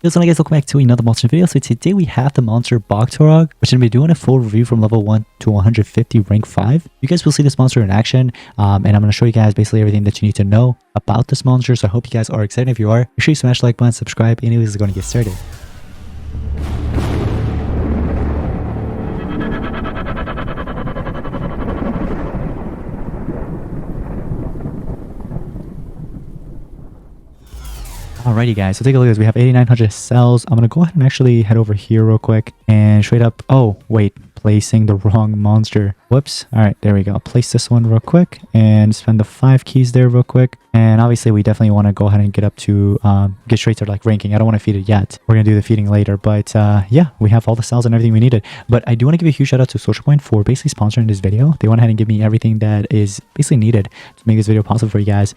What's up guys, welcome back to another monster video. So today we have the monster Bogthorog, which is going to be doing a full review from level 1 to 150 rank 5. You guys will see this monster in action, and I'm going to show you guys basically everything that you need to know about this monster. So I hope you guys are excited. If you are, make sure you smash the like button, subscribe. Anyways, we're going to get started. Alrighty guys, so take a look at this. We have 8,900 cells. I'm going to go ahead and actually head over here real quick and straight up. Oh, wait, placing the wrong monster. Whoops. Alright, there we go. I'll place this one real quick and spend the 5 keys there real quick. And obviously we definitely want to go ahead and get up to, get straight to like ranking. I don't want to feed it yet. We're going to do the feeding later. But yeah, we have all the cells and everything we needed. But I do want to give a huge shout out to Social Point for basically sponsoring this video. They went ahead and give me everything that is basically needed to make this video possible for you guys.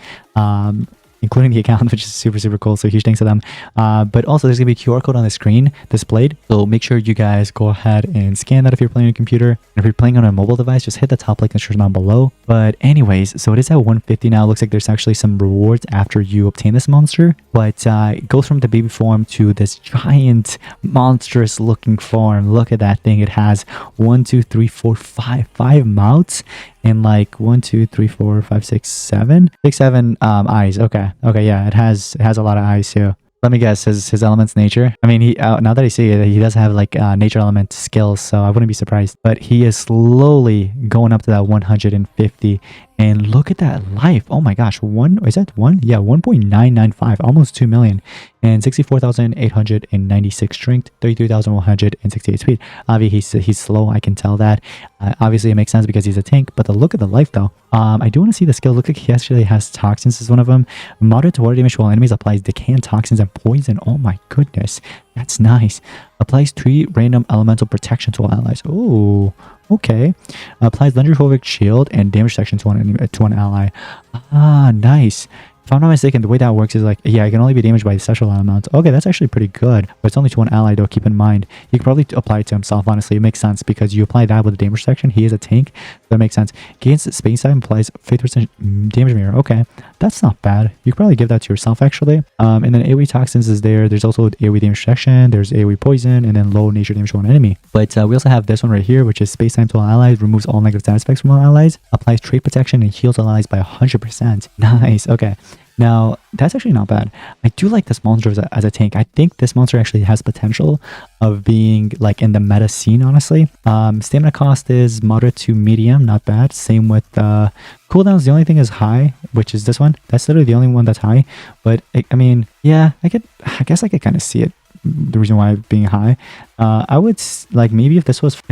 Including the account, which is super cool, so huge thanks to them. But also there's gonna be a QR code on the screen displayed, so make sure you guys go ahead and scan that if you're playing on a computer. And if you're playing on a mobile device, just hit the top link in the description down below. But anyways, so it is at 150 now. Looks like there's actually some rewards after you obtain this monster, but it goes from the baby form to this giant monstrous looking form. Look at that thing. It has 1 2 3 4 5 mouths and like 1 2 3 4 5 6 7 eyes. Okay, yeah, it has a lot of eyes too. Let me guess, his element's nature. I mean, he now that I see it, he does have like nature element skills, so I wouldn't be surprised. But he is slowly going up to that 150. And look at that life. Oh my gosh. Is that one? Yeah, 1.995, almost 2 million. And 64,896 strength, 33,168 speed. Obviously, he's slow. I can tell that. Obviously, it makes sense because he's a tank. But the look at the life, though. I do want to see the skill. Look like he actually has toxins is one of them. Moderate to water damage while enemies applies decaying toxins and poison. Oh my goodness. That's nice. Applies 3 random elemental protection to all allies. Oh, okay. Applies Thunderphobic shield and damage section to an ally. Ah, nice. If I'm not mistaken, the way that works is like, yeah, it can only be damaged by the special amount. Okay, that's actually pretty good. But it's only to one ally, though. Keep in mind, he could probably apply it to himself. Honestly, it makes sense because you apply that with the damage section. He is a tank. So that makes sense. Gains space time, applies 50% damage mirror. Okay, that's not bad. You could probably give that to yourself, actually. And then AoE toxins is there. There's also AoE damage section. There's AoE poison, and then low nature damage to one enemy. But we also have this one right here, which is space time to all allies. Removes all negative status effects from all allies. Applies trait protection and heals all allies by 100%. Nice. Okay. Now, that's actually not bad. I do like this monster as a tank. I think this monster actually has potential of being like in the meta scene, honestly. Stamina cost is moderate to medium, not bad. Same with cooldowns. The only thing is high, which is this one. That's literally the only one that's high. But I mean, yeah, I guess I could kind of see it. The reason why being high, I would like maybe if this was 4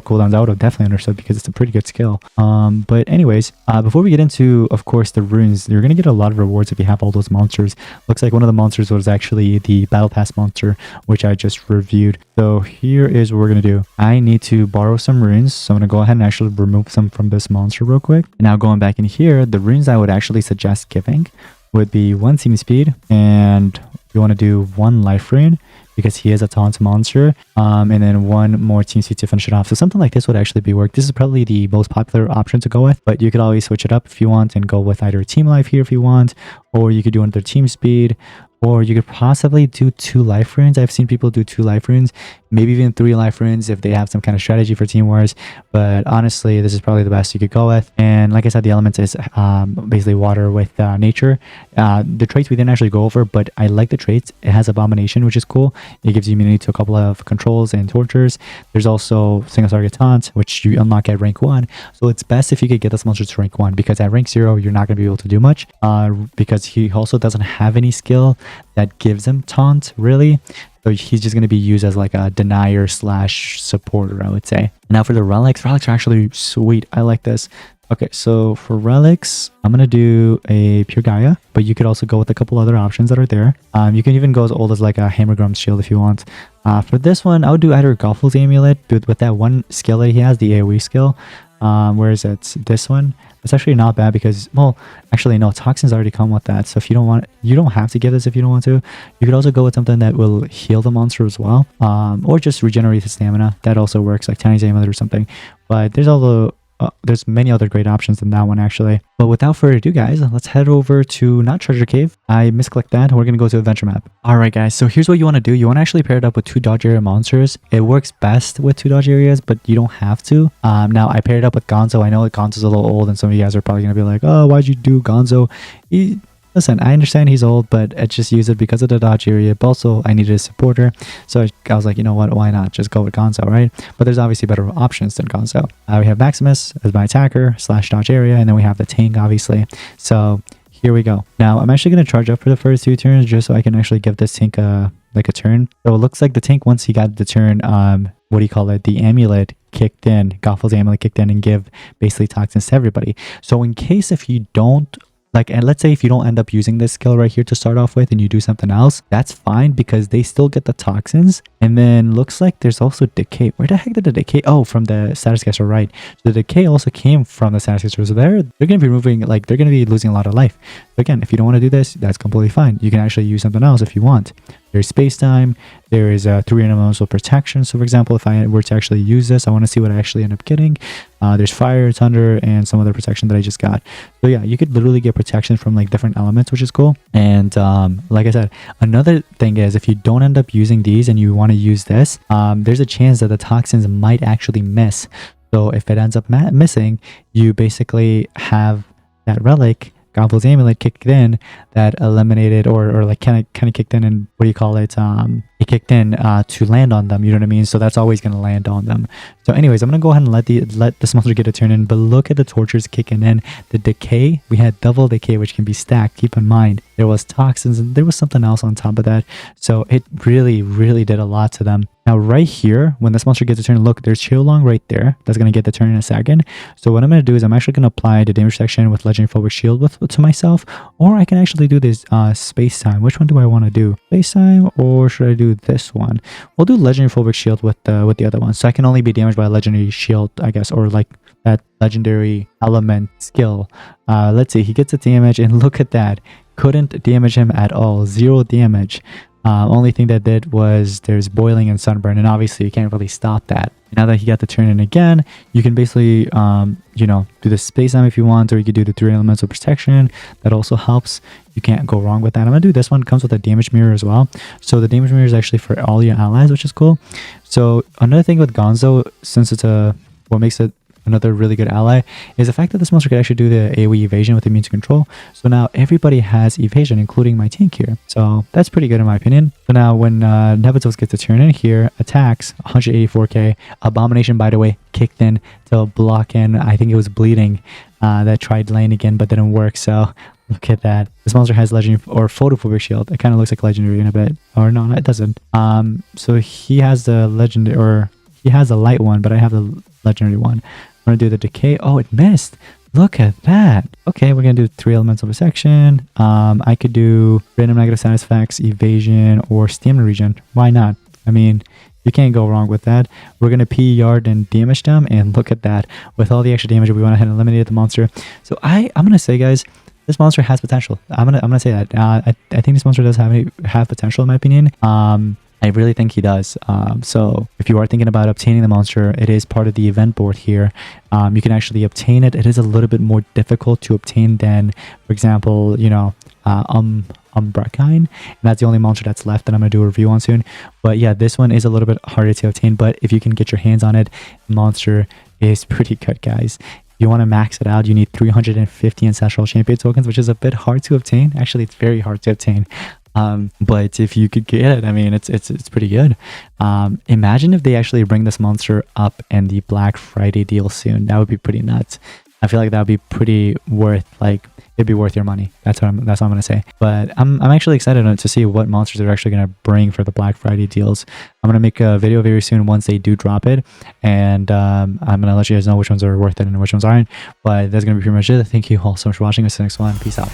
cooldowns, I would have definitely understood because it's a pretty good skill. But anyways, before we get into, of course, the runes, you're gonna get a lot of rewards if you have all those monsters. Looks like one of the monsters was actually the battle pass monster, which I just reviewed. So here is what we're gonna do. I need to borrow some runes, so I'm gonna go ahead and actually remove some from this monster real quick. Now going back in here, the runes I would actually suggest giving would be 1 team speed, and you want to do 1 life rune because he is a taunt monster, and then 1 more team speed to finish it off. So something like this would actually be work. This is probably the most popular option to go with, but you could always switch it up if you want and go with either team life here if you want, or you could do another team speed, or you could possibly do 2 life runes. I've seen people do 2 life runes, maybe even 3 life runes if they have some kind of strategy for team wars. But honestly, this is probably the best you could go with. And like I said, the elements is basically water with nature. The traits we didn't actually go over, but I like the traits. It has abomination, which is cool. It gives you immunity to a couple of controls and tortures. There's also single target taunt, which you unlock at rank 1. So it's best if you could get this monster to rank 1, because at rank 0 you're not going to be able to do much, because he also doesn't have any skill that gives him taunt, really. So he's just going to be used as like a denier / supporter, I would say. Now for the relics are actually sweet. I like this. Okay, so for relics, I'm going to do a pure Gaia, but you could also go with a couple other options that are there. You can even go as old as like a Hammergrum's shield if you want. For this one, I would do either Golful's amulet with that one skill that he has, the AoE skill. Where is it? This one. It's actually not bad because, well, actually no, toxins already come with that. So if you don't want, you don't have to give this if you don't want to. You could also go with something that will heal the monster as well, or just regenerate the stamina. That also works, like Tiny's amulet or something. But there's all the there's many other great options than that one actually. But without further ado, guys, let's head over to not treasure cave. I misclicked that. We're gonna go to adventure map. All right, guys. So here's what you want to do. You want to actually pair it up with 2 dodge area monsters. It works best with 2 dodge areas, but you don't have to. Now I paired it up with Gonzo. I know that Gonzo's a little old, and some of you guys are probably gonna be like, "Oh, why'd you do Gonzo?" Listen, I understand he's old, but I just used it because of the dodge area, but also I needed a supporter. So I was like, you know what, why not just go with Gonzo, right? But there's obviously better options than Gonzo. We have Maximus as my attacker / dodge area, and then we have the tank, obviously. So here we go. Now I'm actually going to charge up for the first 2 turns just so I can actually give this tank a turn. So it looks like the tank, once he got the turn, what do you call it? The amulet kicked in, Gothfeld's amulet kicked in and give basically toxins to everybody. So in case if you don't, and let's say if you don't end up using this skill right here to start off with and you do something else, that's fine because they still get the toxins. And then looks like there's also decay. Where the heck did the decay? Oh, from the status caster, right? So the decay also came from the status caster. So they're going to be removing, they're going to be losing a lot of life. But again, if you don't want to do this, that's completely fine. You can actually use something else if you want. There's space time. There is a 3 elemental protection. So for example, if I were to actually use this, I want to see what I actually end up getting. There's fire, thunder, and some other protection that I just got. So yeah, you could literally get protection from different elements, which is cool. And like I said, another thing is if you don't end up using these and you want to use this, there's a chance that the toxins might actually miss. So if it ends up missing, you basically have that relic, Gothfeld's amulet, kicked in that eliminated or kind of kicked in, and what do you call it? It kicked in to land on them. You know what I mean? So that's always going to land on them. So anyways, I'm going to go ahead and let this monster get a turn in. But look at the tortures kicking in. The decay, we had double decay, which can be stacked. Keep in mind, there was toxins and there was something else on top of that. So it really did a lot to them. Now right here, when this monster gets a turn, look, there's Chillong right there. That's going to get the turn in a second. So what I'm going to do is I'm actually going to apply the damage section with Legendary Phobic Shield to myself. Or I can actually do this Space Time. Which one do I want to do? Space Time, or should I do this one? We'll do Legendary Phobic Shield with the other one. So I can only be damaged by a Legendary Shield, I guess, or that legendary element skill. Let's see, he gets a damage, and look at that. Couldn't damage him at all. 0 damage. Only thing that did was there's boiling and sunburn, and obviously you can't really stop that. Now that he got the turn in again, you can basically do the space time if you want, or you could do the 3 elemental protection. That also helps. You can't go wrong with that. I'm gonna do this one. It comes with a damage mirror as well. So the damage mirror is actually for all your allies, which is cool. So another thing with Gonzo, since it's what makes it another really good ally, is the fact that this monster could actually do the AoE evasion with immune to control. So now everybody has evasion, including my tank here. So that's pretty good in my opinion. So now when Nevatos gets to turn in here, attacks 184k. Abomination, by the way, kicked in to block in. I think it was bleeding that tried lane again but didn't work. So look at that. This monster has legendary or photophobic shield. It kind of looks like legendary in a bit. Or no, it doesn't. So he has the legendary, or he has a light one, but I have the legendary one. I'm going to do the decay. Oh, it missed. Look at that. Okay, we're going to do 3 elemental protection. I could do random negative status effects, evasion, or stamina regen. Why not? I mean, you can't go wrong with that. We're going to P yard and damage them, and look at that. With all the extra damage, we went ahead and eliminated the monster. So I'm going to say, guys, this monster has potential. I'm gonna say that. I think this monster does have potential in my opinion. I really think he does. So if you are thinking about obtaining the monster, it is part of the event board here. You can actually obtain it. It is a little bit more difficult to obtain than, for example, Umbrakine. And that's the only monster that's left that I'm going to do a review on soon. But yeah, this one is a little bit harder to obtain. But if you can get your hands on it, the monster is pretty good, guys. If you want to max it out, you need 350 Ancestral Champion tokens, which is a bit hard to obtain. Actually, it's very hard to obtain. But if you could get it, I mean, it's pretty good. Imagine if they actually bring this monster up in the Black Friday deal soon. That would be pretty nuts. I feel like that would be pretty worth, it'd be worth your money. That's what I'm gonna say. But I'm actually excited to see what monsters they're actually gonna bring for the Black Friday deals. I'm gonna make a video very soon once they do drop it, and I'm gonna let you guys know which ones are worth it and which ones aren't. But that's gonna be pretty much it. Thank you all so much for watching. I'll see you next one. Peace out.